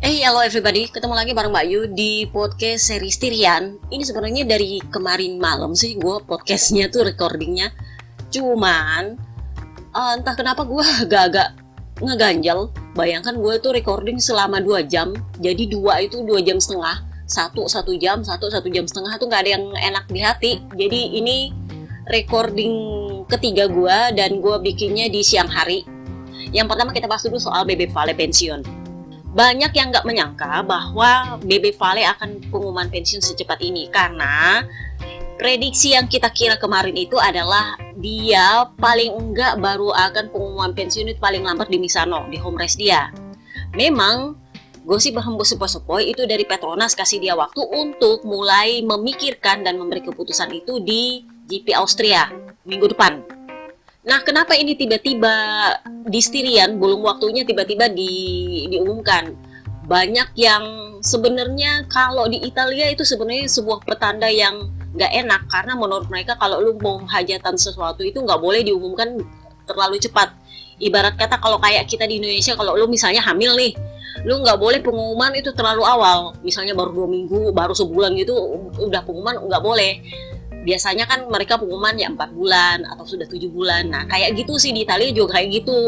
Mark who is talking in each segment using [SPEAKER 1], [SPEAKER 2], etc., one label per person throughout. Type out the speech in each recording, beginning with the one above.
[SPEAKER 1] Hello everybody, ketemu lagi bareng Mbak Yu di podcast seri Tirian. Ini sebenarnya dari kemarin malam sih gue podcastnya tuh recordingnya. Cuman entah kenapa gue agak-agak ngeganjel. Bayangkan gue tuh recording selama 2 jam. Jadi 2 itu 2 jam setengah. Satu jam setengah tuh gak ada yang enak di hati. Jadi ini recording ketiga gue dan gue bikinnya di siang hari. Yang pertama kita bahas dulu soal Bebe Vale pensiun. Banyak yang nggak menyangka bahwa Bebe Vale akan pengumuman pensiun secepat ini karena prediksi yang kita kira kemarin itu adalah dia paling enggak baru akan pengumuman pensiun itu paling lambat di Misano, di home race dia. Memang gosip berhembus sepoi-sepoi itu dari Petronas kasih dia waktu untuk mulai memikirkan dan memberi keputusan itu di GP Austria minggu depan. Nah, kenapa ini tiba-tiba di Styrian, belum waktunya tiba-tiba diumumkan? Banyak yang sebenarnya kalau di Italia itu sebenarnya sebuah pertanda yang nggak enak, karena menurut mereka kalau lu mau hajatan sesuatu itu nggak boleh diumumkan terlalu cepat. Ibarat kata kalau kayak kita di Indonesia, kalau lu misalnya hamil nih, lu nggak boleh pengumuman itu terlalu awal. Misalnya baru 2 minggu, baru sebulan gitu, udah pengumuman nggak boleh. Biasanya kan mereka pengumuman ya 4 bulan atau sudah 7 bulan. Nah kayak gitu sih di Italia juga kayak gitu.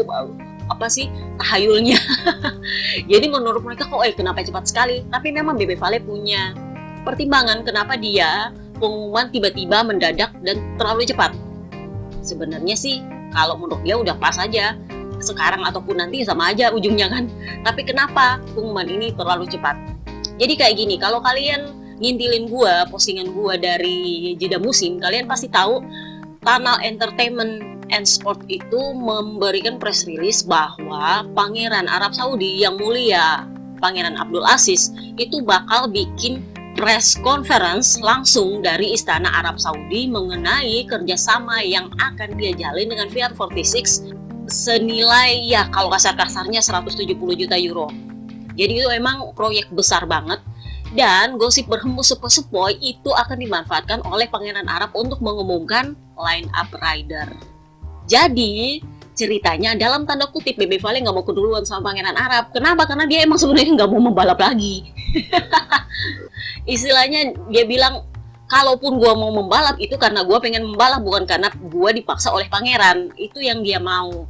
[SPEAKER 1] Apa sih tahayulnya. Jadi menurut mereka kok kenapa cepat sekali. Tapi memang Bebe Vale punya pertimbangan kenapa dia pengumuman tiba-tiba mendadak dan terlalu cepat. Sebenarnya sih kalau menurut dia udah pas aja. Sekarang ataupun nanti sama aja ujungnya kan. Tapi kenapa pengumuman ini terlalu cepat? Jadi kayak gini, kalau kalian ngintilin gua, postingan gua dari jeda musim, kalian pasti tahu Tunnel Entertainment and Sport itu memberikan press release bahwa Pangeran Arab Saudi yang mulia Pangeran Abdul Aziz itu bakal bikin press conference langsung dari Istana Arab Saudi mengenai kerjasama yang akan dia jalin dengan VR46 senilai ya kalau kasar-kasarnya 170 juta euro. Jadi itu emang proyek besar banget. Dan gosip berhembus sepoi-sepoi itu akan dimanfaatkan oleh Pangeran Arab untuk mengumumkan line up rider. Jadi ceritanya dalam tanda kutip Bebe Vale nggak mau keduluan sama Pangeran Arab. Kenapa? Karena dia emang sebenarnya nggak mau membalap lagi. Istilahnya dia bilang, kalaupun gue mau membalap itu karena gue pengen membalap, bukan karena gue dipaksa oleh Pangeran. Itu yang dia mau.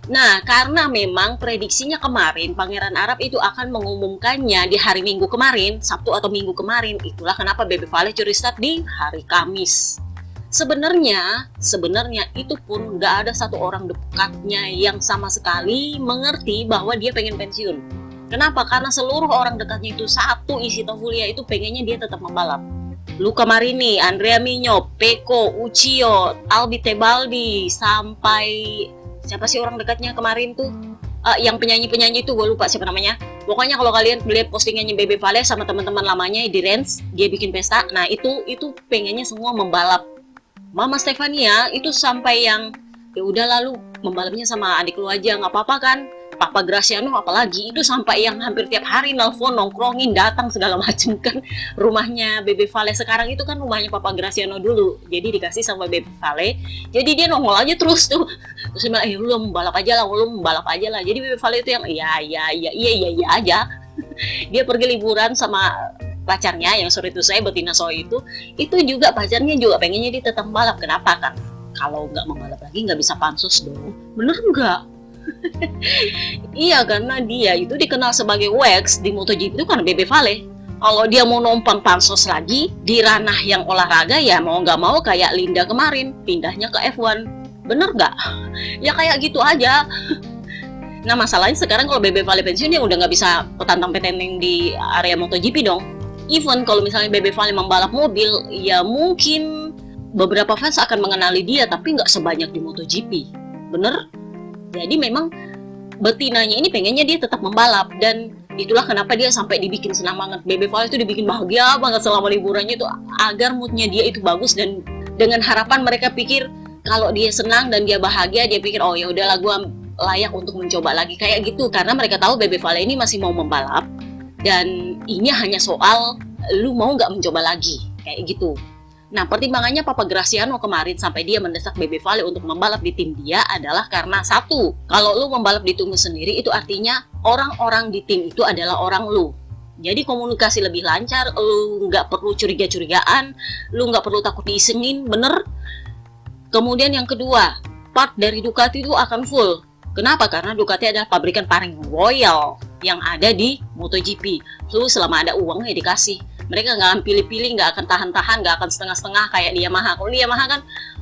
[SPEAKER 1] Nah, karena memang prediksinya kemarin Pangeran Arab itu akan mengumumkannya di hari Minggu kemarin, Sabtu atau Minggu kemarin. Itulah kenapa Bebe Vale curi start di hari Kamis. Sebenarnya itu pun nggak ada satu orang dekatnya yang sama sekali mengerti bahwa dia pengen pensiun. Kenapa? Karena seluruh orang dekatnya itu satu isi Tavulia itu pengennya dia tetap membalap. Luca Marini, Andrea Migno, Pecco, Uccio, Albi Tebaldi, sampai siapa sih orang dekatnya kemarin tuh? Yang penyanyi itu gue lupa siapa namanya. Pokoknya kalau kalian lihat postingannya Bebe Vale sama teman-teman lamanya di Rennes, dia bikin pesta. Nah itu pengennya semua membalap. Mama Stefania itu sampai yang ya udah lalu membalapnya sama adik lu aja nggak apa-apa kan. Papa Graciano apalagi itu sampai yang hampir tiap hari nelfon, nongkrongin, datang segala macam kan. Rumahnya Bebe Vale sekarang itu kan rumahnya Papa Graciano dulu, jadi dikasih sama Bebe Vale, jadi dia nongol aja terus tuh. Terus dia bilang, lu membalap aja lah. Jadi Bebe Vale itu yang iya aja. Dia pergi liburan sama pacarnya yang sore itu saya Bettina Soy itu juga pacarnya juga pengennya dia tetap membalap. Kenapa kan? Kalau nggak membalap lagi nggak bisa pansus dong. Bener nggak? Iya, karena dia itu dikenal sebagai wax di MotoGP itu karena Bebe Vale. Kalau dia mau numpang pansos lagi di ranah yang olahraga ya mau nggak mau kayak Linda kemarin pindahnya ke F1. Bener nggak? Ya kayak gitu aja. Nah masalahnya sekarang kalau Bebe Vale pensiun ya udah nggak bisa petantang-petenteng di area MotoGP dong. Even kalau misalnya Bebe Vale membalap mobil, ya mungkin beberapa fans akan mengenali dia tapi nggak sebanyak di MotoGP. Bener? Jadi memang betinanya ini pengennya dia tetap membalap dan itulah kenapa dia sampai dibikin senang banget. Bebe Vale itu dibikin bahagia banget selama liburannya itu agar moodnya dia itu bagus dan dengan harapan mereka pikir kalau dia senang dan dia bahagia dia pikir oh ya udahlah gue layak untuk mencoba lagi kayak gitu karena mereka tahu Bebe Vale ini masih mau membalap dan ini hanya soal lu mau nggak mencoba lagi kayak gitu. Nah, pertimbangannya Papa Graciano kemarin sampai dia mendesak Bebe Vale untuk membalap di tim dia adalah karena satu, kalau lu membalap di timmu sendiri itu artinya orang-orang di tim itu adalah orang lu. Jadi komunikasi lebih lancar, lu nggak perlu curiga-curigaan, lu nggak perlu takut diisengin, bener? Kemudian yang kedua, part dari Ducati itu akan full. Kenapa? Karena Ducati adalah pabrikan paling royal yang ada di MotoGP. Lu selama ada uangnya dikasih. Mereka nggak akan pilih-pilih, nggak akan tahan-tahan, nggak akan setengah-setengah kayak di Yamaha. Kalau di Yamaha kan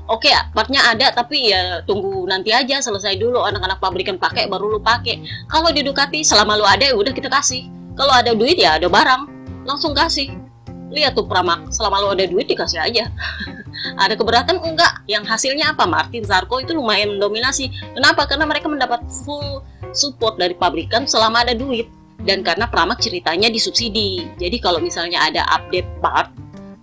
[SPEAKER 1] oke, partnya ada tapi ya tunggu nanti aja, selesai dulu anak-anak pabrikan pakai baru lu pakai. Kalau di Ducati selama lu ada ya udah kita kasih. Kalau ada duit ya ada barang, langsung kasih. Lihat tuh Pramac, selama lu ada duit dikasih aja. Ada keberatan enggak? Yang hasilnya apa? Martin Zarco itu lumayan mendominasi. Kenapa? Karena mereka mendapat full support dari pabrikan selama ada duit. Dan karena Pramac ceritanya disubsidi. Jadi kalau misalnya ada update part,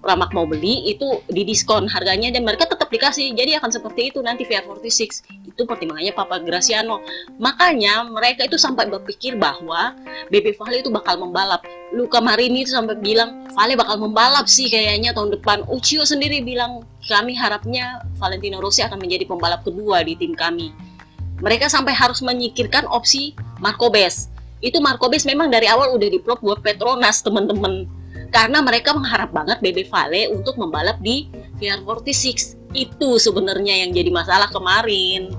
[SPEAKER 1] Pramac mau beli itu didiskon harganya dan mereka tetap dikasih. Jadi akan seperti itu nanti VR46. Itu pertimbangannya Papa Graziano. Makanya mereka itu sampai berpikir bahwa BB Vale itu bakal membalap. Luca Marini itu sampai bilang Vale bakal membalap sih kayaknya tahun depan. Uccio sendiri bilang kami harapnya Valentino Rossi akan menjadi pembalap kedua di tim kami. Mereka sampai harus menyingkirkan opsi Marco Bes. Itu Marco Bes memang dari awal udah diplot buat Petronas teman-teman. Karena mereka mengharap banget BB Vale untuk membalap di VR46. Itu sebenarnya yang jadi masalah kemarin.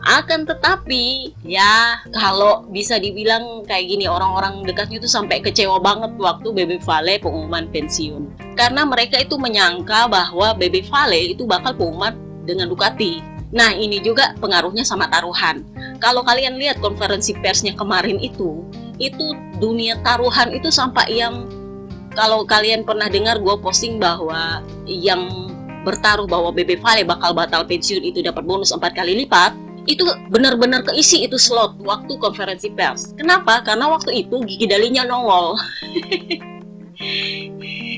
[SPEAKER 1] Akan tetapi ya kalau bisa dibilang kayak gini, orang-orang dekatnya itu sampai kecewa banget waktu BB Vale pengumuman pensiun. Karena mereka itu menyangka bahwa BB Vale itu bakal pengumuman dengan Ducati. Nah ini juga pengaruhnya sama taruhan. Kalau kalian lihat konferensi persnya kemarin itu dunia taruhan itu sampai yang, kalau kalian pernah dengar gue posting bahwa yang bertaruh bahwa BB Vale bakal batal pensiun itu dapat bonus 4 kali lipat, itu benar-benar keisi itu slot waktu konferensi pers. Kenapa? Karena waktu itu Gigi Dalinya nongol.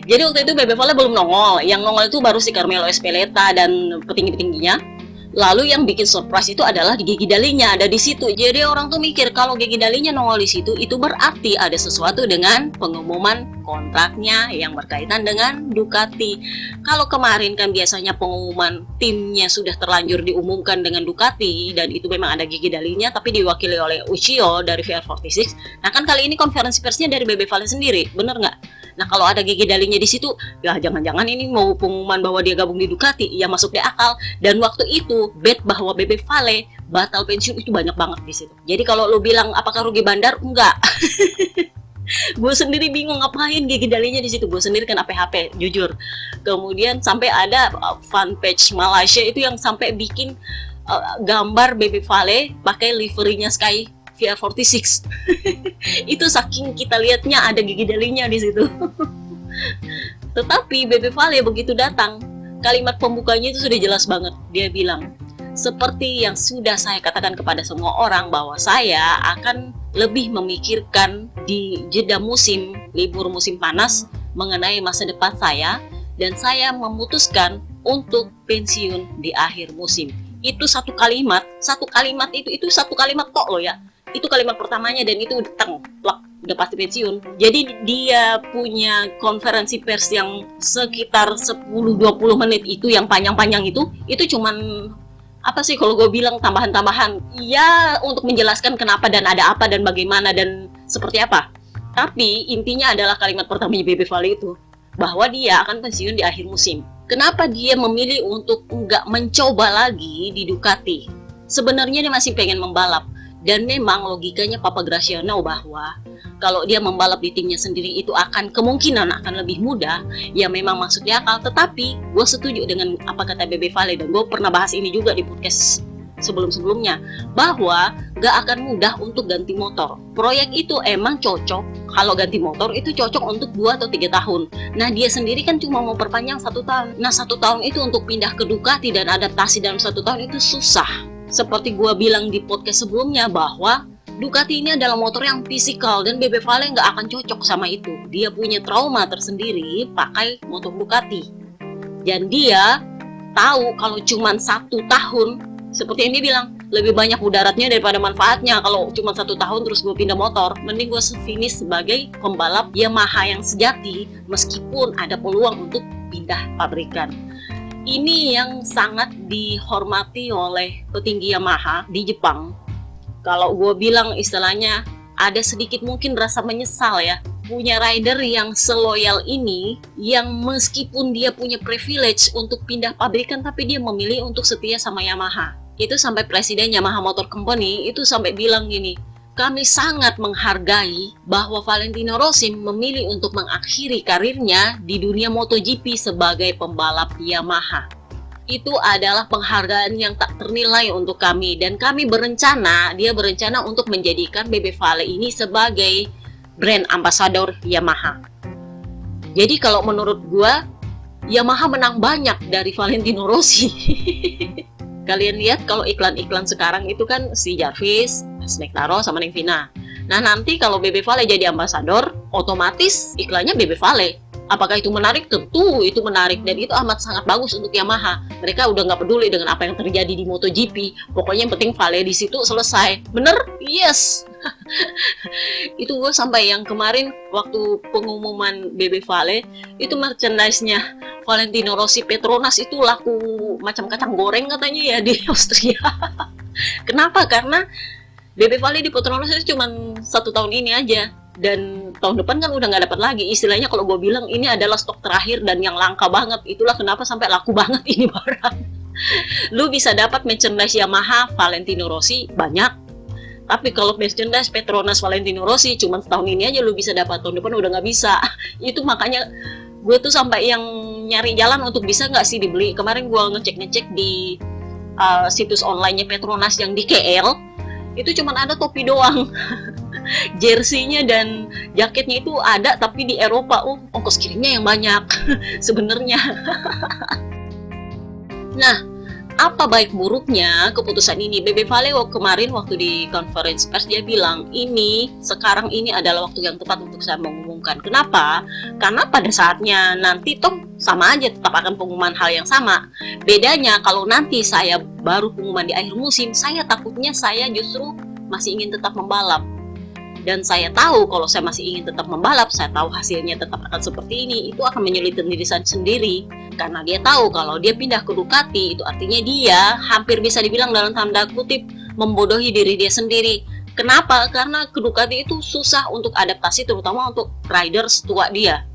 [SPEAKER 1] Jadi waktu itu BB Vale belum nongol, yang nongol itu baru si Carmelo Espeleta dan petinggi-petingginya. Lalu yang bikin surprise itu adalah di Gigi Dalinya ada di situ. Jadi orang tuh mikir kalau Gigi Dalinya nongol di situ itu berarti ada sesuatu dengan pengumuman kontraknya yang berkaitan dengan Ducati. Kalau kemarin kan biasanya pengumuman timnya sudah terlanjur diumumkan dengan Ducati dan itu memang ada Gigi Dalinya tapi diwakili oleh Uccio dari VR46. Nah kan kali ini konferensi persnya dari BB Vale sendiri, bener nggak? Nah kalau ada Gigi Dalinya di situ, ya jangan-jangan ini mau pengumuman bahwa dia gabung di Ducati, ya masuk di akal. Dan waktu itu bet bahwa BB Vale batal pensiun itu banyak banget di situ. Jadi kalau lo bilang apakah rugi bandar, enggak. Gue sendiri bingung ngapain Gigi Dalinya di situ. Gue sendiri kena PHP, jujur. Kemudian sampai ada fanpage Malaysia itu yang sampai bikin gambar BB Vale pakai liverinya Sky VR46. Itu saking kita lihatnya ada Gigi Dalinya di situ. Tetapi BB Vale begitu datang, kalimat pembukanya itu sudah jelas banget. Dia bilang, seperti yang sudah saya katakan kepada semua orang bahwa saya akan lebih memikirkan di jeda musim, libur musim panas mengenai masa depan saya, dan saya memutuskan untuk pensiun di akhir musim. Itu satu kalimat itu satu kalimat tok loh ya. Itu kalimat pertamanya dan itu udah pasti pensiun. Jadi dia punya konferensi pers yang sekitar 10-20 menit itu yang panjang-panjang itu cuman apa sih kalau gue bilang tambahan-tambahan ya untuk menjelaskan kenapa dan ada apa dan bagaimana dan seperti apa. Tapi intinya adalah kalimat pertamanya BB Vale itu bahwa dia akan pensiun di akhir musim. Kenapa dia memilih untuk nggak mencoba lagi di Ducati? Sebenarnya dia masih pengen membalap. Dan memang logikanya Papa Graziano bahwa kalau dia membalap di timnya sendiri itu kemungkinan akan lebih mudah, ya memang masuk di akal. Tetapi gue setuju dengan apa kata BB Vale dan gue pernah bahas ini juga di podcast sebelum-sebelumnya bahwa gak akan mudah untuk ganti motor. Proyek itu emang cocok, kalau ganti motor itu cocok untuk 2 atau 3 tahun. Nah dia sendiri kan cuma mau perpanjang 1 tahun. Nah 1 tahun itu untuk pindah ke Ducati dan adaptasi dalam 1 tahun itu susah. Seperti gue bilang di podcast sebelumnya bahwa Ducati ini adalah motor yang fisikal dan BB Vale nggak akan cocok sama itu. Dia punya trauma tersendiri pakai motor Ducati. Dan dia tahu kalau cuma 1 tahun, seperti yang dia bilang, lebih banyak mudaratnya daripada manfaatnya. Kalau cuma 1 tahun terus gue pindah motor, mending gue finish sebagai pembalap Yamaha yang sejati meskipun ada peluang untuk pindah pabrikan. Ini yang sangat dihormati oleh petinggi Yamaha di Jepang. Kalau gue bilang istilahnya ada sedikit mungkin rasa menyesal ya. Punya rider yang seloyal ini, yang meskipun dia punya privilege untuk pindah pabrikan, tapi dia memilih untuk setia sama Yamaha. Itu sampai presiden Yamaha Motor Company itu sampai bilang gini, kami sangat menghargai bahwa Valentino Rossi memilih untuk mengakhiri karirnya di dunia MotoGP sebagai pembalap Yamaha. Itu adalah penghargaan yang tak ternilai untuk kami, dan kami dia berencana untuk menjadikan Bebe Vale ini sebagai brand ambassador Yamaha. Jadi kalau menurut gua, Yamaha menang banyak dari Valentino Rossi. Kalian lihat kalau iklan-iklan sekarang itu kan si Jarvis, Smectaro, sama Neng Vina. Nah nanti kalau Bebe Vale jadi ambassador, otomatis iklannya Bebe Vale. Apakah itu menarik? Tentu itu menarik, dan itu amat sangat bagus untuk Yamaha. Mereka udah nggak peduli dengan apa yang terjadi di MotoGP. Pokoknya yang penting Vale di situ selesai. Bener? Yes. Itu gue sampai yang kemarin waktu pengumuman Bebe Vale itu merchandise-nya Valentino Rossi Petronas itu laku macam kacang goreng katanya ya di Austria. Kenapa? Karena Bebe Vale di Petronas itu cuma 1 tahun ini aja, dan tahun depan kan udah nggak dapat lagi. Istilahnya kalau gue bilang ini adalah stok terakhir dan yang langka banget. Itulah kenapa sampai laku banget ini barang. Lu bisa dapat merchandise Yamaha Valentino Rossi banyak, tapi kalau merchandise Petronas Valentino Rossi cuma setahun ini aja lu bisa dapat, tahun depan udah nggak bisa. Itu makanya gue tuh sampai yang nyari jalan untuk bisa nggak sih dibeli. Kemarin gue ngecek di situs online-nya Petronas yang di KL, itu cuma ada topi doang. Jersey-nya dan jaketnya itu ada, tapi di Eropa ongkos kirimnya yang banyak sebenarnya. Nah, apa baik buruknya keputusan ini? Bebe Vale kemarin waktu di conference pers dia bilang, sekarang ini adalah waktu yang tepat untuk saya mengumumkan. Kenapa? Karena pada saatnya nanti toh sama aja, tetap akan pengumuman hal yang sama. Bedanya kalau nanti saya baru pengumuman di akhir musim, saya takutnya saya justru masih ingin tetap membalap. Dan saya tahu kalau saya masih ingin tetap membalap, saya tahu hasilnya tetap akan seperti ini, itu akan menyulitkan diri saya sendiri. Karena dia tahu kalau dia pindah ke Ducati, itu artinya dia hampir bisa dibilang dalam tanda kutip membodohi diri dia sendiri. Kenapa? Karena ke Ducati itu susah untuk adaptasi, terutama untuk riders tua dia.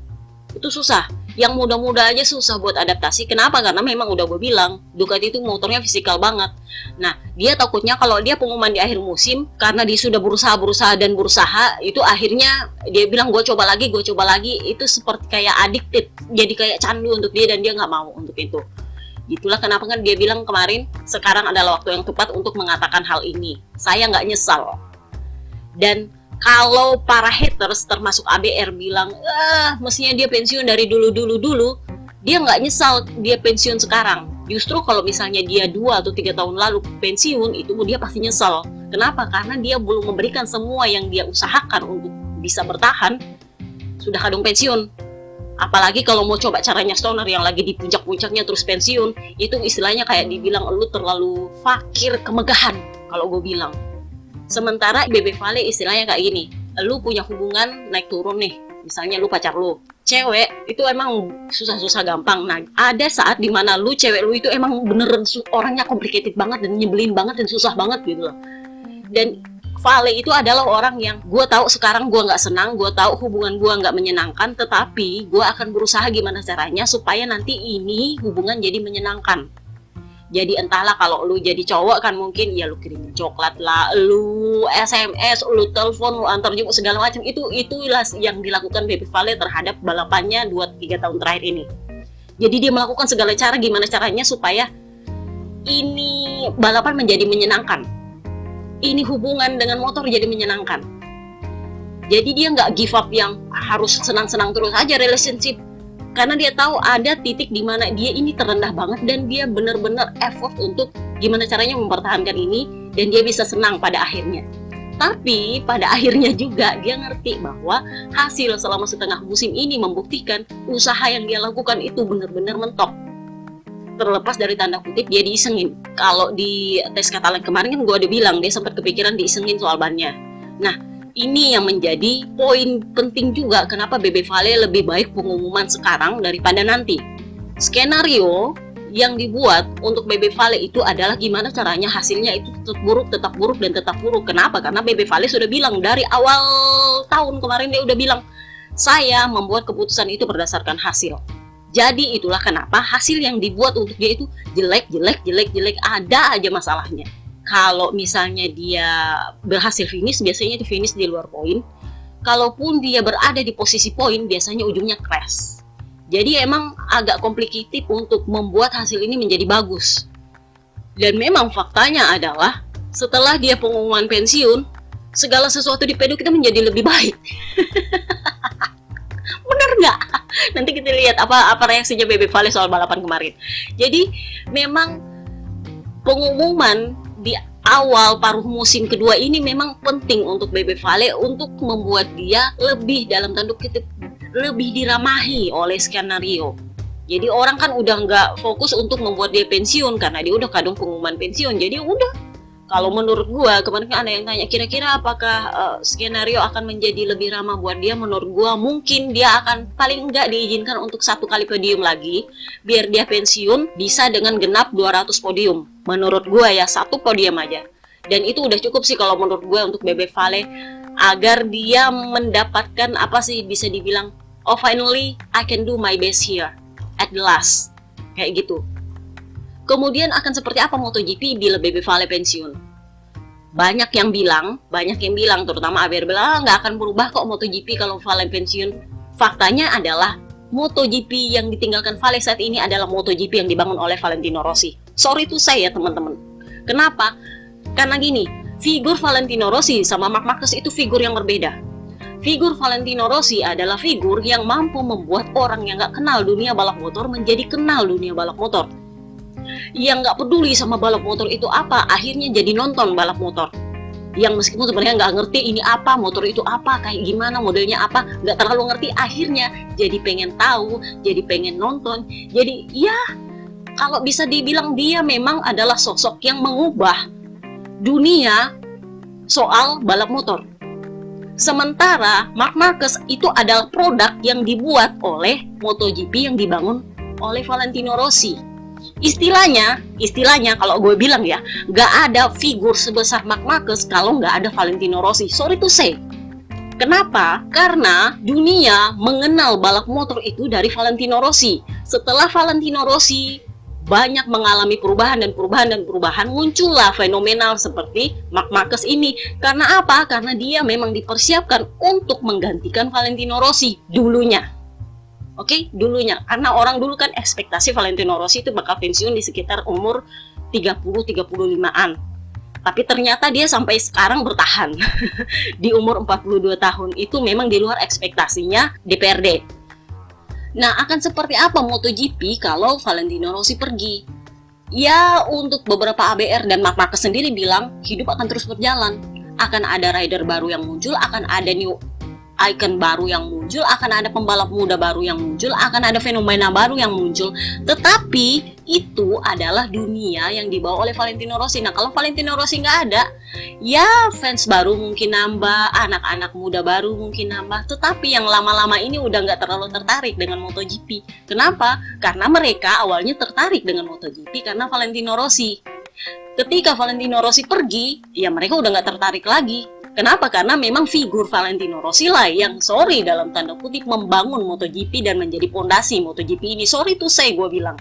[SPEAKER 1] Itu susah. Yang muda-muda aja susah buat adaptasi. Kenapa? Karena memang udah gue bilang, Ducati itu motornya fisikal banget. Nah, dia takutnya kalau dia pengumuman di akhir musim, karena dia sudah berusaha, itu akhirnya dia bilang gue coba lagi, itu seperti kayak addicted, jadi kayak candu untuk dia, dan dia nggak mau untuk itu. Itulah kenapa kan dia bilang kemarin, sekarang adalah waktu yang tepat untuk mengatakan hal ini. Saya nggak nyesal. Dan kalau para haters termasuk ABR bilang, mestinya dia pensiun dari dulu, dia nggak nyesal dia pensiun sekarang. Justru kalau misalnya dia 2 atau 3 tahun lalu pensiun, itu dia pasti nyesal. Kenapa? Karena dia belum memberikan semua yang dia usahakan untuk bisa bertahan, sudah kadung pensiun. Apalagi kalau mau coba caranya Stoner yang lagi di puncak-puncaknya terus pensiun, itu istilahnya kayak dibilang lu terlalu fakir kemegahan kalau gue bilang. Sementara Bebe Vale istilahnya kayak gini, lu punya hubungan naik turun nih, misalnya lu pacar lu, cewek itu emang susah-susah gampang. Nah, ada saat dimana cewek lu itu emang beneran orangnya complicated banget dan nyebelin banget dan susah banget gitu loh. Dan Vale itu adalah orang yang gue tahu sekarang gue nggak senang, gue tahu hubungan gue nggak menyenangkan, tetapi gue akan berusaha gimana caranya supaya nanti ini hubungan jadi menyenangkan. Jadi entahlah, kalau lu jadi cowok kan mungkin ya lu kirimin coklat lah, lu SMS, lu telepon, lu antar jemput segala macam. Itulah yang dilakukan Bebe Vale terhadap balapannya 2-3 tahun terakhir ini. Jadi dia melakukan segala cara gimana caranya supaya ini balapan menjadi menyenangkan. Ini hubungan dengan motor jadi menyenangkan. Jadi dia nggak give up yang harus senang-senang terus aja relationship. Karena dia tahu ada titik di mana dia ini terendah banget, dan dia benar-benar effort untuk gimana caranya mempertahankan ini, dan dia bisa senang pada akhirnya. Tapi pada akhirnya juga dia ngerti bahwa hasil selama setengah musim ini membuktikan usaha yang dia lakukan itu benar-benar mentok. Terlepas dari tanda kutip dia diisengin. Kalau di tes Catalan kemarin kan gue udah bilang dia sempat kepikiran diisengin soal bannya. Nah, ini yang menjadi poin penting juga kenapa Bebe Vale lebih baik pengumuman sekarang daripada nanti. Skenario yang dibuat untuk Bebe Vale itu adalah gimana caranya hasilnya itu tetap buruk, dan tetap buruk. Kenapa? Karena Bebe Vale sudah bilang dari awal tahun kemarin, dia udah bilang, saya membuat keputusan itu berdasarkan hasil. Jadi itulah kenapa hasil yang dibuat untuk dia itu jelek, ada aja masalahnya. Kalau misalnya dia berhasil finish, biasanya itu finish di luar poin. Kalaupun dia berada di posisi poin, biasanya ujungnya crash. Jadi emang agak complicated untuk membuat hasil ini menjadi bagus. Dan memang faktanya adalah setelah dia pengumuman pensiun, segala sesuatu di pedok kita menjadi lebih baik. Bener nggak? Nanti kita lihat apa reaksinya Bebe Vale soal balapan kemarin. Jadi memang pengumuman di awal paruh musim kedua ini memang penting untuk Bebe Vale untuk membuat dia lebih, dalam tanda kutip, lebih diramahi oleh skenario. Jadi orang kan udah nggak fokus untuk membuat dia pensiun karena dia udah kadung pengumuman pensiun. Jadi udah, kalau menurut gua, kemarin kan ada yang tanya kira-kira apakah skenario akan menjadi lebih ramah buat dia. Menurut gua mungkin dia akan paling nggak diizinkan untuk 1 kali podium lagi, biar dia pensiun bisa dengan genap 200 podium. Menurut gua ya, 1 podium aja. Dan itu udah cukup sih kalau menurut gua untuk Bebe Vale, agar dia mendapatkan apa sih, bisa dibilang, oh finally I can do my best here at the last, kayak gitu. Kemudian akan seperti apa MotoGP bila Bebe Vale pensiun? Banyak yang bilang, terutama ABR bilang nggak akan berubah kok MotoGP kalau Vale pensiun. Faktanya adalah MotoGP yang ditinggalkan Vale saat ini adalah MotoGP yang dibangun oleh Valentino Rossi. Sorry to say ya teman-teman. Kenapa? Karena gini, figur Valentino Rossi sama Marc Marquez itu figur yang berbeda. Figur Valentino Rossi adalah figur yang mampu membuat orang yang nggak kenal dunia balap motor menjadi kenal dunia balap motor. Yang nggak peduli sama balap motor itu apa, akhirnya jadi nonton balap motor. Yang meskipun sebenarnya nggak ngerti ini apa, motor itu apa, kayak gimana, modelnya apa, nggak terlalu ngerti, akhirnya jadi pengen tahu, jadi pengen nonton. Jadi ya, kalau bisa dibilang dia memang adalah sosok yang mengubah dunia soal balap motor. Sementara Marc Marquez itu adalah produk yang dibuat oleh MotoGP yang dibangun oleh Valentino Rossi. Istilahnya kalau gue bilang ya, nggak ada figur sebesar Marc Marquez kalau nggak ada Valentino Rossi. Sorry to say. Kenapa? Karena dunia mengenal balap motor itu dari Valentino Rossi. Setelah Valentino Rossi banyak mengalami perubahan, muncullah fenomenal seperti Marc Marquez ini. Karena apa? Karena dia memang dipersiapkan untuk menggantikan Valentino Rossi dulunya. Oke, dulunya. Karena orang dulu kan ekspektasi Valentino Rossi itu bakal pensiun di sekitar umur 30-35an. Tapi ternyata dia sampai sekarang bertahan di umur 42 tahun. Itu memang di luar ekspektasinya DPRD. Nah, akan seperti apa MotoGP kalau Valentino Rossi pergi? Ya, untuk beberapa ABR dan Marc Marquez sendiri bilang, hidup akan terus berjalan. Akan ada rider baru yang muncul, akan ada new icon baru yang muncul, akan ada pembalap muda baru yang muncul, akan ada fenomena baru yang muncul. Tetapi itu adalah dunia yang dibawa oleh Valentino Rossi. Nah, kalau Valentino Rossi nggak ada, ya fans baru mungkin nambah, anak-anak muda baru mungkin nambah. Tetapi yang lama-lama ini udah nggak terlalu tertarik dengan MotoGP. Kenapa? Karena mereka awalnya tertarik dengan MotoGP karena Valentino Rossi. Ketika Valentino Rossi pergi, ya mereka udah nggak tertarik lagi. Kenapa? Karena memang figur Valentino Rossi lah yang dalam tanda kutip membangun MotoGP dan menjadi pondasi MotoGP ini. Sorry to say, gue bilang.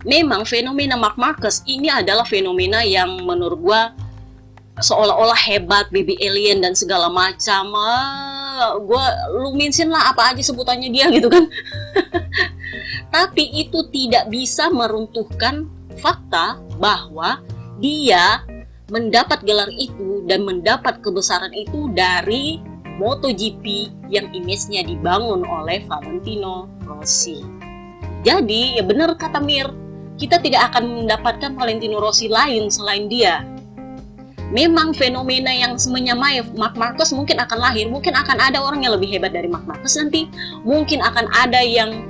[SPEAKER 1] Memang fenomena Marc Marquez ini adalah fenomena yang menurut gue seolah-olah hebat, baby alien dan segala macam. Lu mention lah apa aja sebutannya dia gitu kan. Tapi itu tidak bisa meruntuhkan fakta bahwa dia mendapat gelar itu dan mendapat kebesaran itu dari MotoGP yang image-nya dibangun oleh Valentino Rossi. Jadi ya benar kata Mir, kita tidak akan mendapatkan Valentino Rossi lain selain dia. Memang fenomena yang menyamai Marc Marquez mungkin akan lahir, mungkin akan ada orang yang lebih hebat dari Marc Marquez nanti, mungkin akan ada yang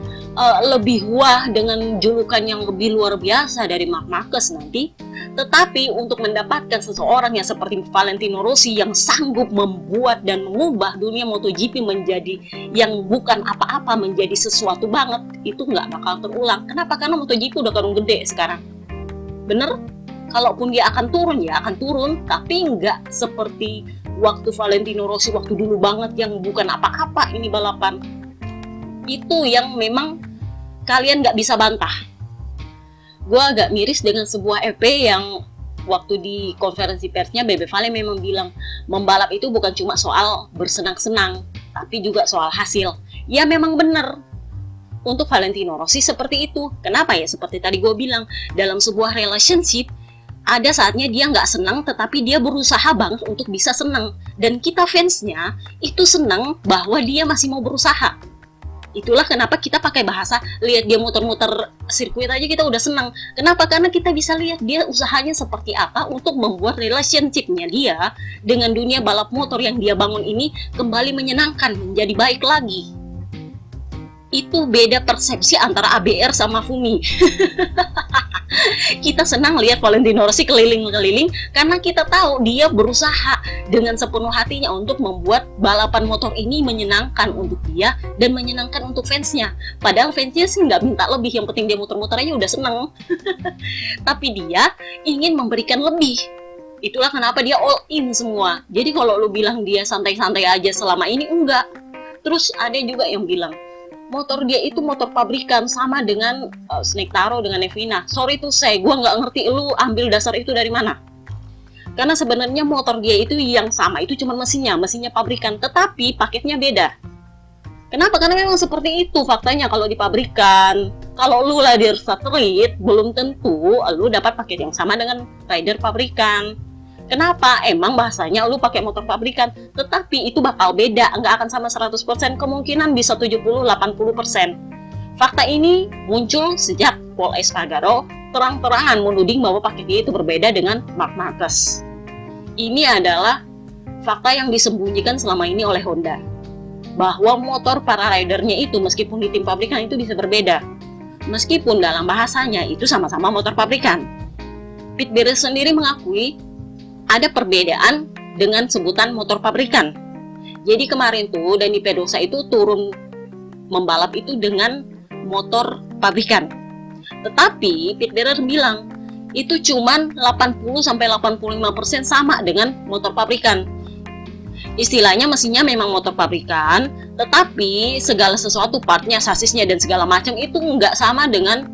[SPEAKER 1] lebih wah dengan julukan yang lebih luar biasa dari Marc Marquez nanti. Tetapi untuk mendapatkan seseorang yang seperti Valentino Rossi yang sanggup membuat dan mengubah dunia MotoGP menjadi yang bukan apa-apa menjadi sesuatu banget, itu nggak bakal terulang. Kenapa? Karena MotoGP udah karung gede sekarang. Bener? Kalaupun dia akan turun, ya akan turun, tapi nggak seperti waktu Valentino Rossi waktu dulu banget yang bukan apa-apa ini balapan. Itu yang memang kalian nggak bisa bantah. Gue agak miris dengan sebuah EP yang waktu di konferensi persnya Bebe Vale memang bilang membalap itu bukan cuma soal bersenang-senang, tapi juga soal hasil. Ya memang benar. Untuk Valentino Rossi seperti itu. Kenapa ya? Seperti tadi gue bilang, dalam sebuah relationship ada saatnya dia nggak senang, tetapi dia berusaha banget untuk bisa senang. Dan kita fansnya itu senang bahwa dia masih mau berusaha. Itulah kenapa kita pakai bahasa, lihat dia muter-muter sirkuit aja kita udah senang. Kenapa? Karena kita bisa lihat dia usahanya seperti apa untuk membuat relationship-nya dia dengan dunia balap motor yang dia bangun ini kembali menyenangkan, menjadi baik lagi. Itu beda persepsi antara ABR sama Fumi. Kita senang lihat Valentino Rossi keliling-keliling karena kita tahu dia berusaha dengan sepenuh hatinya untuk membuat balapan motor ini menyenangkan untuk dia dan menyenangkan untuk fansnya. Padahal fansnya sih nggak minta lebih, yang penting dia muter-muter aja udah seneng. Tapi dia ingin memberikan lebih. Itulah kenapa dia all in semua. Jadi kalau lu bilang dia santai-santai aja selama ini, enggak. Terus ada juga yang bilang motor dia itu motor pabrikan sama dengan Snake Taro dengan Nevina. Sorry tuh gue nggak ngerti lu ambil dasar itu dari mana. Karena sebenarnya motor dia itu yang sama, itu cuma mesinnya pabrikan, tetapi paketnya beda. Kenapa? Karena memang seperti itu faktanya kalau di pabrikan. Kalau lu rider street, belum tentu lu dapat paket yang sama dengan rider pabrikan. Kenapa? Emang bahasanya lu pakai motor pabrikan, tetapi itu bakal beda, nggak akan sama 100%, kemungkinan bisa 70-80%. Fakta ini muncul sejak Pol Espargaro terang-terangan menuding bahwa paket dia itu berbeda dengan Marc Marquez. Ini adalah fakta yang disembunyikan selama ini oleh Honda. Bahwa motor para ridernya itu meskipun di tim pabrikan itu bisa berbeda. Meskipun dalam bahasanya itu sama-sama motor pabrikan. Pete Bires sendiri mengakui ada perbedaan dengan sebutan motor pabrikan. Jadi kemarin tuh Dani Pedrosa itu turun membalap itu dengan motor pabrikan. Tetapi Pete Bires bilang itu cuman 80-85% sama dengan motor pabrikan. Istilahnya mesinnya memang motor pabrikan, tetapi segala sesuatu partnya, sasisnya dan segala macam itu nggak sama dengan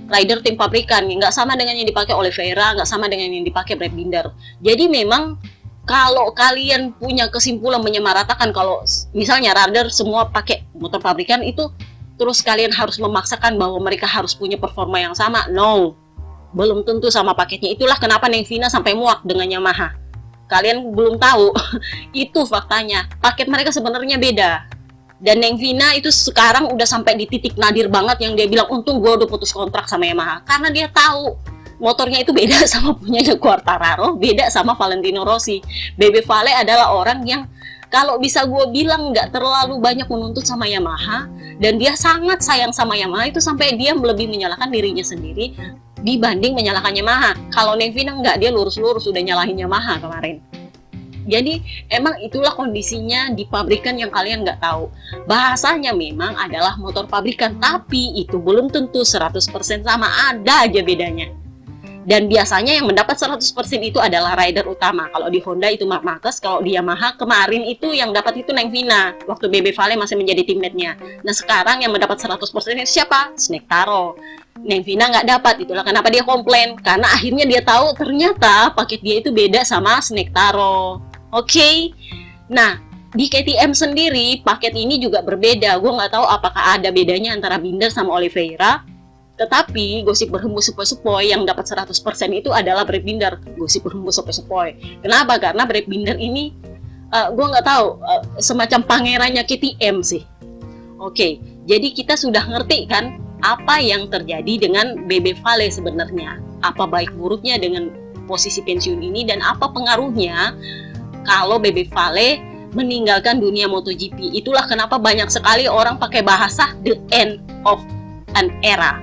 [SPEAKER 1] rider tim pabrikan, nggak sama dengan yang dipakai Oliveira, nggak sama dengan yang dipakai Brad Binder. Jadi memang kalau kalian punya kesimpulan menyamaratakan kalau misalnya rider semua pakai motor pabrikan itu, terus kalian harus memaksakan bahwa mereka harus punya performa yang sama, no, belum tentu sama paketnya. Itulah kenapa Nevina sampai muak dengan Yamaha. Kalian belum tahu, itu faktanya. Paket mereka sebenarnya beda. Dan Nevina itu sekarang udah sampai di titik nadir banget yang dia bilang, untung gue udah putus kontrak sama Yamaha. Karena dia tahu motornya itu beda sama punyanya Quartararo, beda sama Valentino Rossi. Bebe Vale adalah orang yang kalau bisa gue bilang nggak terlalu banyak menuntut sama Yamaha, dan dia sangat sayang sama Yamaha itu sampai dia lebih menyalahkan dirinya sendiri dibanding menyalahkan Yamaha. Kalau Nevina nggak, dia lurus-lurus udah nyalahin Yamaha kemarin. Jadi emang itulah kondisinya di pabrikan yang kalian nggak tahu. Bahasanya memang adalah motor pabrikan, tapi itu belum tentu 100% sama, ada aja bedanya. Dan biasanya yang mendapat 100% itu adalah rider utama. Kalau di Honda itu Marc Marquez, kalau di Yamaha kemarin itu yang dapat itu Nevina, waktu Bebe Vale masih menjadi teammate-nya. Nah sekarang yang mendapat 100% itu siapa? Snake Taro. Nevina nggak dapat, itulah kenapa dia komplain. Karena akhirnya dia tahu ternyata paket dia itu beda sama Snake Taro. Oke, nah di KTM sendiri paket ini juga berbeda. Gue nggak tahu apakah ada bedanya antara Binder sama Oliveira. Tetapi gosip berhembus sepoi-sepoi yang dapat 100% itu adalah Brad Binder. Gosip berhembus sepoi-sepoi. Kenapa? Karena Brad Binder ini gue nggak tahu semacam pangerannya KTM sih. Oke, jadi kita sudah ngerti kan apa yang terjadi dengan Bebe Vale sebenarnya. Apa baik buruknya dengan posisi pensiun ini dan apa pengaruhnya kalau Bebe Vale meninggalkan dunia MotoGP. Itulah kenapa banyak sekali orang pakai bahasa the end of an era.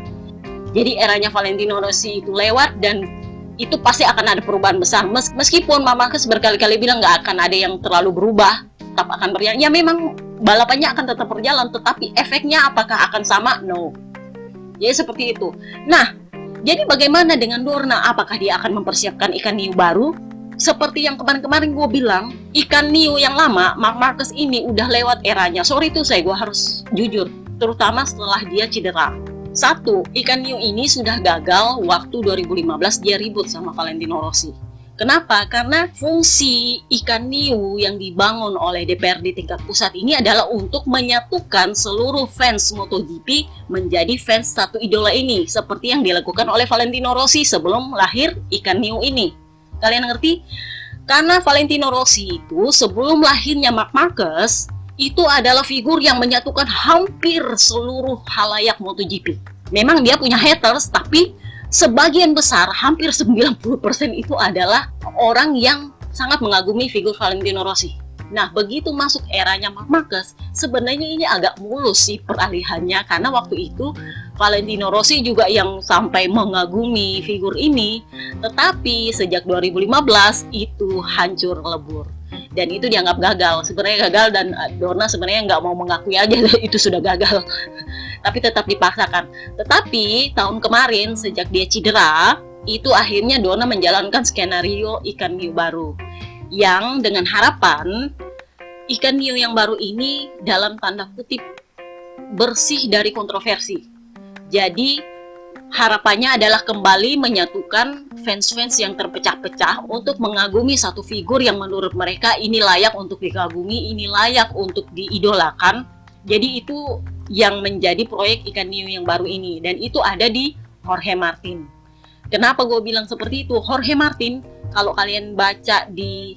[SPEAKER 1] Jadi eranya Valentino Rossi itu lewat dan itu pasti akan ada perubahan besar. Meskipun Marc Marquez berkali-kali bilang nggak akan ada yang terlalu berubah, tetap akan berjalan. Ya memang balapannya akan tetap berjalan, tetapi efeknya apakah akan sama? No. Jadi seperti itu. Nah, jadi bagaimana dengan Dorna? Apakah dia akan mempersiapkan ikan hiu baru? Seperti yang kemarin-kemarin gue bilang, ikan hiu yang lama, Marc Marquez ini udah lewat eranya. Sorry tuh gue harus jujur, terutama setelah dia cedera. Satu, ikan hiu ini sudah gagal waktu 2015 dia ribut sama Valentino Rossi. Kenapa? Karena fungsi ikan hiu yang dibangun oleh DPRD tingkat pusat ini adalah untuk menyatukan seluruh fans MotoGP menjadi fans satu idola ini, seperti yang dilakukan oleh Valentino Rossi sebelum lahir ikan hiu ini. Kalian ngerti? Karena Valentino Rossi itu sebelum lahirnya Marc Marquez itu adalah figur yang menyatukan hampir seluruh halayak MotoGP. Memang dia punya haters, tapi sebagian besar, hampir 90% itu adalah orang yang sangat mengagumi figur Valentino Rossi. Nah, begitu masuk eranya Marc Marquez, sebenarnya ini agak mulus sih peralihannya, karena waktu itu Valentino Rossi juga yang sampai mengagumi figur ini, tetapi sejak 2015 itu hancur lebur. Dan itu dianggap gagal, sebenarnya gagal, dan Dorna sebenarnya nggak mau mengakui aja itu sudah gagal, tapi tetap dipaksakan. Tetapi tahun kemarin sejak dia cedera, itu akhirnya Dorna menjalankan skenario ikan hiu baru, yang dengan harapan ikan hiu yang baru ini dalam tanda kutip bersih dari kontroversi. Jadi harapannya adalah kembali menyatukan fans-fans yang terpecah-pecah untuk mengagumi satu figur yang menurut mereka ini layak untuk dikagumi, ini layak untuk diidolakan. Jadi itu yang menjadi proyek ikan hiu yang baru ini, dan itu ada di Jorge Martin. Kenapa gue bilang seperti itu? Jorge Martin, kalau kalian baca di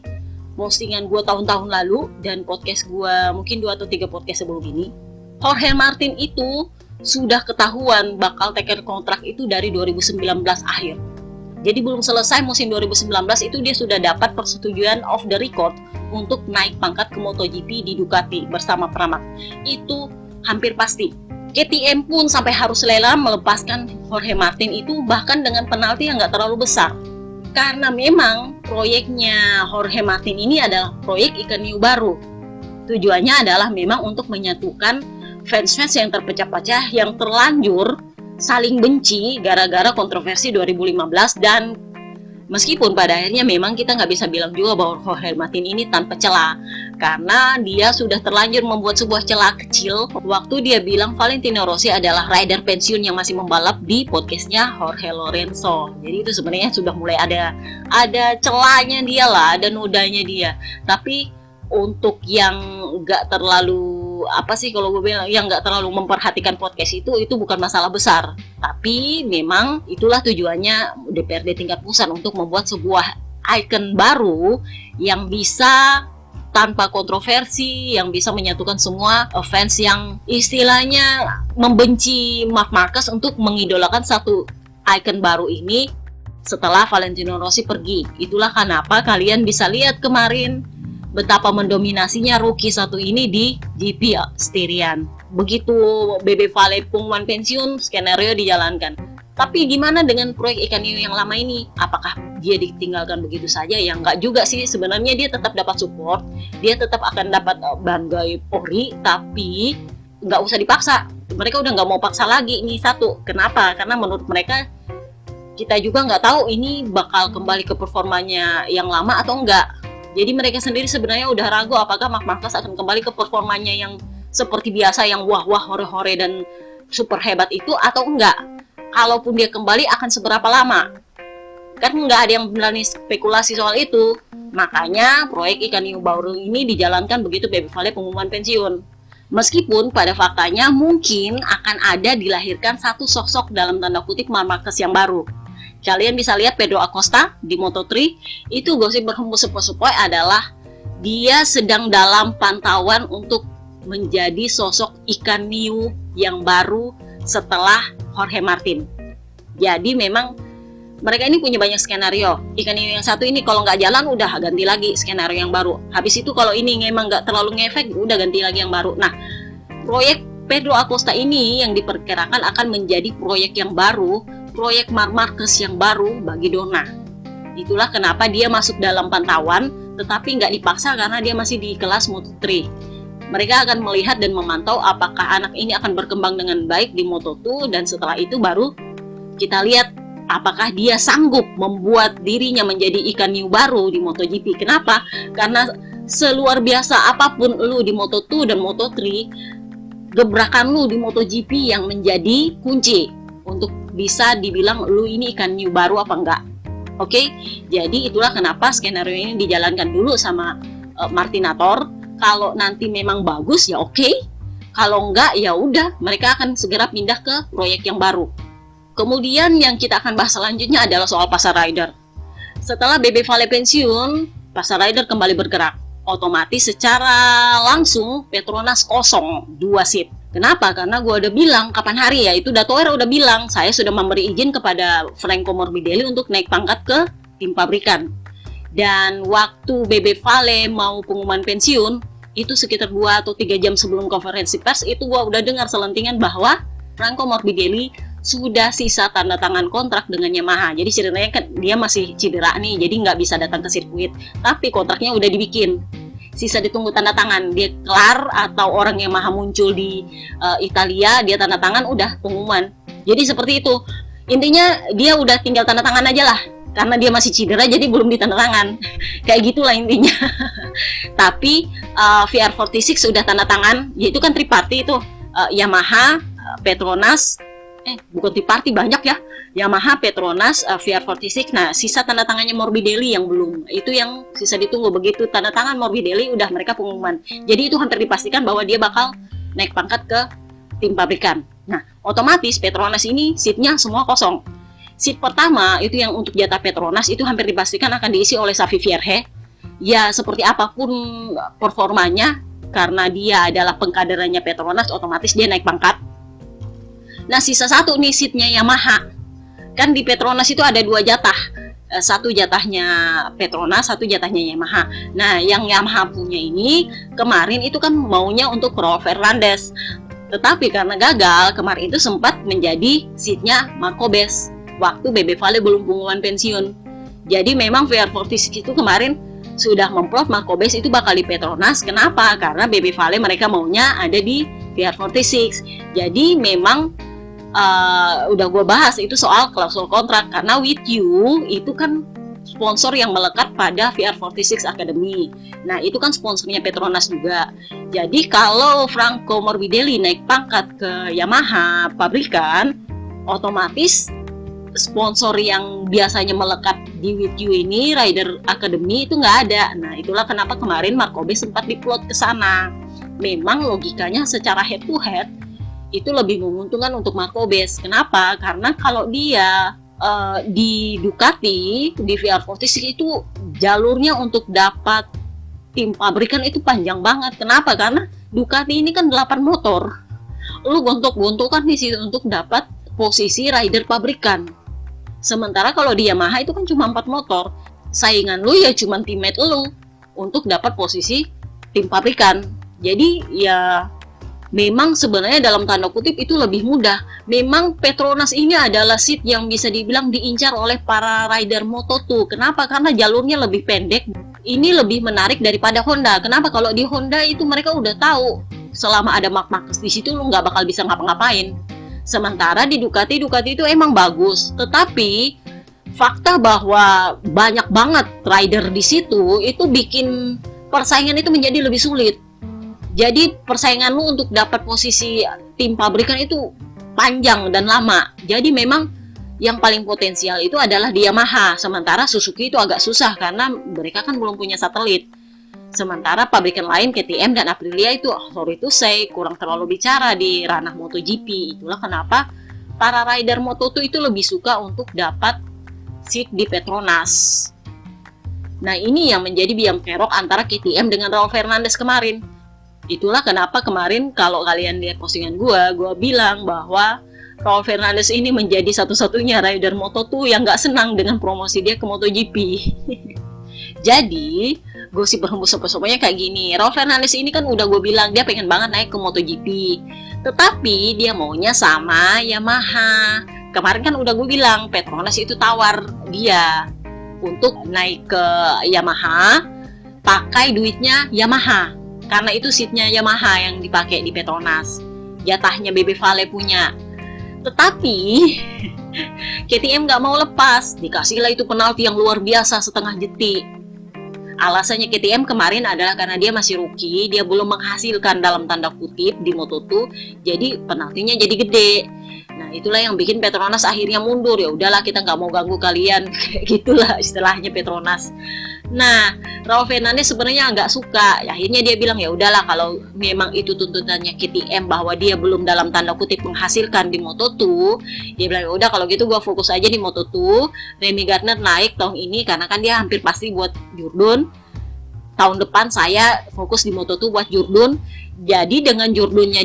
[SPEAKER 1] postingan gue tahun-tahun lalu dan podcast gue mungkin 2 atau 3 podcast sebelum ini, Jorge Martin itu sudah ketahuan bakal taker kontrak itu dari 2019 akhir. Jadi belum selesai musim 2019 itu dia sudah dapat persetujuan off the record untuk naik pangkat ke MotoGP di Ducati bersama Pramac. Itu hampir pasti. KTM pun sampai harus rela melepaskan Jorge Martin itu, bahkan dengan penalti yang nggak terlalu besar. Karena memang proyeknya Jorge Martin ini adalah proyek ikan hiu baru. Tujuannya adalah memang untuk menyatukan fans-fans yang terpecah-pecah, yang terlanjur saling benci gara-gara kontroversi 2015. Dan meskipun pada akhirnya memang kita nggak bisa bilang juga bahwa Jorge Martin ini tanpa celah, karena dia sudah terlanjur membuat sebuah celah kecil waktu dia bilang Valentino Rossi adalah rider pensiun yang masih membalap di podcastnya Jorge Lorenzo. Jadi itu sebenarnya sudah mulai ada celahnya dia lah, ada nodanya dia. Tapi untuk yang nggak terlalu kalau gue bilang yang nggak terlalu memperhatikan podcast itu bukan masalah besar. Tapi memang itulah tujuannya DPRD tingkat pusat untuk membuat sebuah ikon baru yang bisa tanpa kontroversi, yang bisa menyatukan semua fans yang istilahnya membenci Marc Marquez untuk mengidolakan satu ikon baru ini setelah Valentino Rossi pergi. Itulah kenapa kalian bisa lihat kemarin betapa mendominasinya rookie satu ini di GP Styrian. Begitu BB Vale pengumuman pensiun, skenario dijalankan. Tapi gimana dengan proyek ikan hiu yang lama ini? Apakah dia ditinggalkan begitu saja? Ya enggak juga sih, sebenarnya dia tetap dapat support, dia tetap akan dapat banggai Polri, tapi nggak usah dipaksa. Mereka udah nggak mau paksa lagi, ini satu. Kenapa? Karena menurut mereka, kita juga nggak tahu ini bakal kembali ke performanya yang lama atau enggak. Jadi mereka sendiri sebenarnya udah ragu apakah Marc Marquez akan kembali ke performanya yang seperti biasa, yang wah-wah, hore-hore, dan super hebat itu atau enggak. Kalaupun dia kembali akan seberapa lama? Kan nggak ada yang berani spekulasi soal itu. Makanya proyek ikan hiu baru ini dijalankan begitu BB Vale pengumuman pensiun. Meskipun pada faktanya mungkin akan ada dilahirkan satu sosok dalam tanda kutip Marc Marquez yang baru. Kalian bisa lihat Pedro Acosta di Moto3, itu gosip berhembus sepoi-sepoi adalah dia sedang dalam pantauan untuk menjadi sosok ikan hiu yang baru setelah Jorge Martin. Jadi memang mereka ini punya banyak skenario. Ikan hiu yang satu ini kalau nggak jalan udah ganti lagi skenario yang baru. Habis itu kalau ini memang nggak terlalu ngefek udah ganti lagi yang baru. Nah, proyek Pedro Acosta ini yang diperkirakan akan menjadi proyek yang baru, proyek Marc Marquez yang baru bagi Dorna. Itulah kenapa dia masuk dalam pantauan, tetapi nggak dipaksa karena dia masih di kelas Moto3. Mereka akan melihat dan memantau apakah anak ini akan berkembang dengan baik di Moto2, dan setelah itu baru kita lihat apakah dia sanggup membuat dirinya menjadi ikan hiu baru di MotoGP. Kenapa? Karena seluar biasa apapun lu di Moto2 dan Moto3, gebrakan lu di MotoGP yang menjadi kunci untuk bisa dibilang lu ini ikan hiu baru apa enggak. Oke, jadi itulah kenapa skenario ini dijalankan dulu sama Martinator. Kalau nanti memang bagus ya oke, kalau enggak ya udah, mereka akan segera pindah ke proyek yang baru. Kemudian yang kita akan bahas selanjutnya adalah soal pasar rider. Setelah Bebe Vale pensiun, pasar rider kembali bergerak. Otomatis secara langsung Petronas kosong 2 seat. Kenapa? Karena gue udah bilang kapan hari ya, itu Datoer udah bilang saya sudah memberi izin kepada Franco Morbidelli untuk naik pangkat ke tim pabrikan. Dan waktu Bebe Vale mau pengumuman pensiun, itu sekitar 2 atau 3 jam sebelum konferensi pers, itu gue udah dengar selentingan bahwa Franco Morbidelli sudah sisa tanda tangan kontrak dengan Yamaha. Jadi ceritanya kan dia masih cedera nih, jadi nggak bisa datang ke sirkuit. Tapi kontraknya udah dibikin. Sisa ditunggu tanda tangan. Dia kelar atau orang Yamaha muncul di Italia, dia tanda tangan, udah pengumuman. Jadi seperti itu. Intinya dia udah tinggal tanda tangan aja lah. Karena dia masih cedera, jadi belum ditanda tangan. Kayak gitulah intinya. Tapi VR46 udah tanda tangan, yaitu kan triparty itu. Yamaha, Petronas, bukan triparty, banyak ya. Yamaha, Petronas, VR46. Nah, sisa tanda tangannya Morbidelli yang belum. Itu yang sisa ditunggu. Begitu tanda tangan Morbidelli, udah mereka pengumuman. Jadi itu hampir dipastikan bahwa dia bakal naik pangkat ke tim pabrikan. Nah, otomatis Petronas ini seatnya semua kosong. Seat pertama itu yang untuk jatah Petronas itu hampir dipastikan akan diisi oleh Xavi Vierge. Ya seperti apapun performanya, karena dia adalah pengkaderannya Petronas, otomatis dia naik pangkat. Nah, sisa satu nih seatnya Yamaha. Kan di Petronas itu ada 2 jatah. Satu jatahnya Petronas, satu jatahnya Yamaha. Nah, yang Yamaha punya ini kemarin itu kan maunya untuk Raul Fernandez. Tetapi karena gagal, kemarin itu sempat menjadi seatnya Marco Bez waktu Bebe Vale belum pengumuman pensiun. Jadi memang VR46 itu kemarin sudah memplot Marco Bez itu bakal di Petronas. Kenapa? Karena Bebe Vale mereka maunya ada di VR46. Jadi memang udah gue bahas itu soal klausul kontrak. Karena With You itu kan sponsor yang melekat pada VR46 Academy. Nah itu kan sponsornya Petronas juga. Jadi kalau Franco Morbidelli naik pangkat ke Yamaha pabrikan, otomatis sponsor yang biasanya melekat di With You ini, Rider Academy, itu nggak ada. Nah, itulah kenapa kemarin Marco Bez sempat diplot ke sana. Memang logikanya secara head to head itu lebih menguntungkan untuk Marco Bez. Kenapa? Karena kalau dia di Ducati, di VR46 itu jalurnya untuk dapat tim pabrikan itu panjang banget. Kenapa? Karena Ducati ini kan 8 motor. Lu gontok-gontokan di situ untuk dapat posisi rider pabrikan. Sementara kalau di Yamaha itu kan cuma 4 motor. Saingan lu ya cuma teammate lu untuk dapat posisi tim pabrikan. Jadi ya memang sebenarnya dalam tanda kutip itu lebih mudah. Memang Petronas ini adalah seat yang bisa dibilang diincar oleh para rider Moto2. Kenapa? Karena jalurnya lebih pendek. Ini lebih menarik daripada Honda. Kenapa? Kalau di Honda itu mereka udah tahu selama ada Marc Marquez di situ lu nggak bakal bisa ngapa-ngapain. Sementara di Ducati itu emang bagus, tetapi fakta bahwa banyak banget rider di situ itu bikin persaingan itu menjadi lebih sulit. Jadi persaingan lu untuk dapat posisi tim pabrikan itu panjang dan lama. Jadi memang yang paling potensial itu adalah di Yamaha. Sementara Suzuki itu agak susah karena mereka kan belum punya satelit. Sementara pabrikan lain KTM dan Aprilia itu sorry to say kurang terlalu bicara di ranah MotoGP. Itulah kenapa para rider Moto2 itu lebih suka untuk dapat seat di Petronas. Nah ini yang menjadi biang kerok antara KTM dengan Raul Fernandez kemarin. Itulah kenapa kemarin kalau kalian lihat postingan gue bilang bahwa Raul Fernandez ini menjadi satu-satunya rider Moto2 yang gak senang dengan promosi dia ke MotoGP. Jadi gosip berhembus sopo-soponya kayak gini. Raul Fernandez ini kan udah gue bilang dia pengen banget naik ke MotoGP, tetapi dia maunya sama Yamaha. Kemarin kan udah gue bilang Petronas itu tawar dia untuk naik ke Yamaha, pakai duitnya Yamaha, karena itu seatnya Yamaha yang dipakai di Petronas, jatahnya Bebe Vale punya. Tetapi KTM gak mau lepas, dikasihlah itu penalti yang luar biasa setengah detik. Alasannya KTM kemarin adalah karena dia masih rookie, dia belum menghasilkan dalam tanda kutip di Moto2, jadi penaltinya jadi gede. Nah itulah yang bikin Petronas akhirnya mundur. Ya udahlah, kita nggak mau ganggu kalian, kayak gitulah istilahnya Petronas. Nah Raul Fernandez sebenarnya nggak suka. Akhirnya dia bilang ya udahlah, kalau memang itu tuntutannya KTM bahwa dia belum dalam tanda kutip menghasilkan di Moto2, dia bilang ya udah kalau gitu gue fokus aja di Moto2. Remy Gardner naik tahun ini karena kan dia hampir pasti buat Jurdun. Tahun depan saya fokus di Moto2 buat Jurdun. Jadi dengan Jurdunnya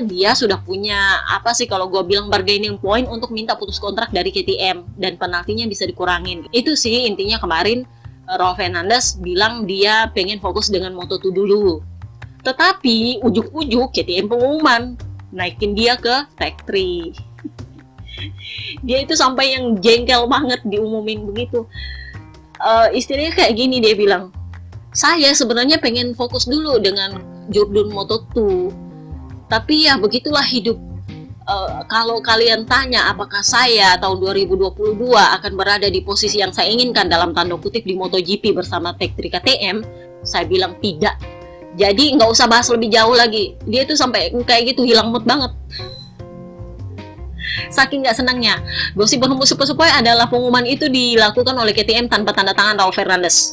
[SPEAKER 1] dia sudah punya apa sih kalau gue bilang bargaining point untuk minta putus kontrak dari KTM dan penaltinya bisa dikurangin. Itu sih intinya kemarin Raul Fernandez bilang dia pengen fokus dengan Moto2 dulu. Tetapi ujuk-ujuk KTM pengumuman naikin dia ke Factory. Dia itu sampai yang jengkel banget diumumin begitu. Istilahnya kayak gini, dia bilang, saya sebenarnya pengen fokus dulu dengan Jurdun Moto2, tapi ya begitulah hidup. Kalau kalian tanya apakah saya tahun 2022 akan berada di posisi yang saya inginkan dalam tanda kutip di MotoGP bersama Factory KTM, saya bilang tidak. Jadi nggak usah bahas lebih jauh lagi. Dia tuh sampai kayak gitu hilang mood banget. Saking nggak senangnya. Gosip berhembus sepoi-sepoi adalah pengumuman itu dilakukan oleh KTM tanpa tanda tangan Raul Fernandez.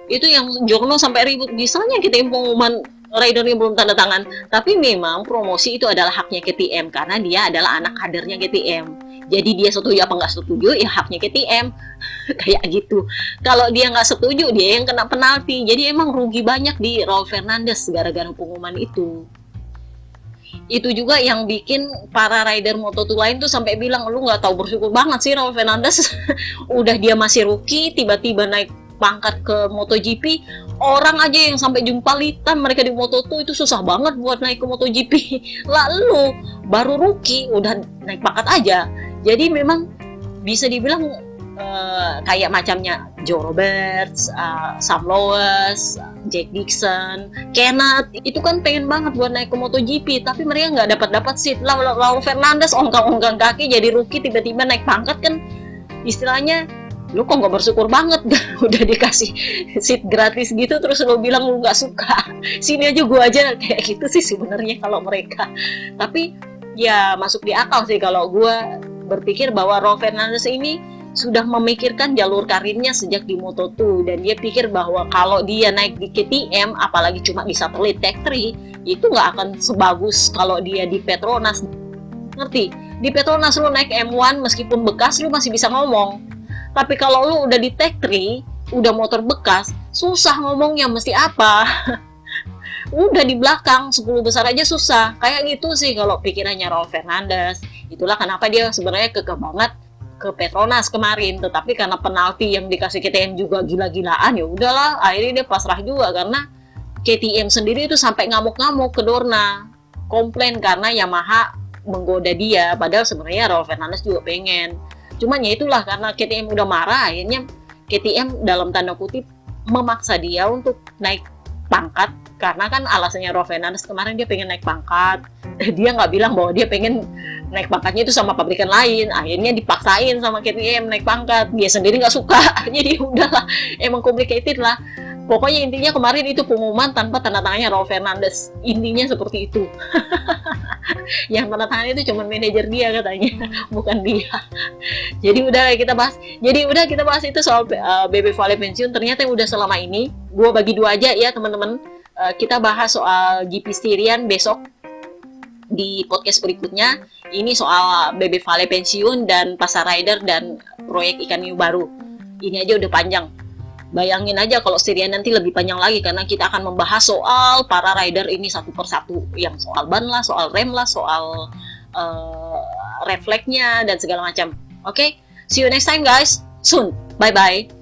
[SPEAKER 1] Itu yang Jurno sampai ribut, misalnya KTM pengumuman ridernya belum tanda tangan. Tapi memang promosi itu adalah haknya KTM karena dia adalah anak kadernya KTM. Jadi dia setuju apa nggak setuju ya haknya KTM. Kayak gitu. Kalau dia nggak setuju dia yang kena penalti. Jadi emang rugi banyak di Raul Fernandez gara-gara pengumuman itu. Itu juga yang bikin para rider Moto2 lain tuh sampai bilang, lu nggak tahu bersyukur banget sih Raul Fernandez. Udah dia masih rookie tiba-tiba naik pangkat ke MotoGP. Orang aja yang sampai jumpa litan mereka di Moto2 itu susah banget buat naik ke MotoGP. Lalu baru rookie udah naik pangkat aja. Jadi memang bisa dibilang kayak macamnya Joe Roberts, Sam Lowes, Jack Dixon, Kenneth itu kan pengen banget buat naik ke MotoGP, tapi mereka nggak dapat seat. Raul Fernandez ongkang-ongkang kaki jadi rookie tiba-tiba naik pangkat kan istilahnya. Lu kok nggak bersyukur banget udah dikasih seat gratis gitu terus lu bilang lu nggak suka, sini aja gua aja, kayak gitu sih sebenarnya kalau mereka. Tapi ya masuk di akal sih kalau gua berpikir bahwa Raul Fernandez ini sudah memikirkan jalur karirnya sejak di Moto2 dan dia pikir bahwa kalau dia naik di KTM apalagi cuma di Satellite Factory itu nggak akan sebagus kalau dia di Petronas. Ngerti? Di Petronas lu naik M1 meskipun bekas lu masih bisa ngomong. Tapi kalau lu udah di Tech 3, udah motor bekas, susah ngomongnya mesti apa. Udah di belakang 10 besar aja susah. Kayak gitu sih kalau pikirannya Raul Fernandez. Itulah kenapa dia sebenarnya kekeh banget ke Petronas kemarin. Tetapi karena penalti yang dikasih KTM juga gila-gilaan, ya udahlah akhirnya dia pasrah juga karena KTM sendiri itu sampai ngamuk-ngamuk ke Dorna. Komplain karena Yamaha menggoda dia, padahal sebenarnya Raul Fernandez juga pengen. Cuman ya itulah karena KTM udah marah, akhirnya KTM dalam tanda kutip memaksa dia untuk naik pangkat karena kan alasannya Raul Fernandez kemarin dia pengen naik pangkat. Dia nggak bilang bahwa dia pengen naik pangkatnya itu sama pabrikan lain, akhirnya dipaksain sama KTM naik pangkat. Dia sendiri nggak suka, jadi udahlah, emang complicated lah. Pokoknya intinya kemarin itu pengumuman tanpa tanda tangannya Raul Fernandez. Intinya seperti itu. Yang tanda tangan itu cuma manajer dia katanya, bukan dia. Jadi udah kita bahas. Itu soal Bebe Vale pensiun. Ternyata udah selama ini. Gua bagi dua aja ya teman-teman. Kita bahas soal GP Styrian besok di podcast berikutnya. Ini soal Bebe Vale pensiun dan pasar rider dan proyek ikan hiu baru. Ini aja udah panjang. Bayangin aja kalau Styrian nanti lebih panjang lagi karena kita akan membahas soal para rider ini satu persatu, yang soal ban lah, soal rem lah, soal refleksnya dan segala macam. Oke, see you next time guys, soon, bye bye.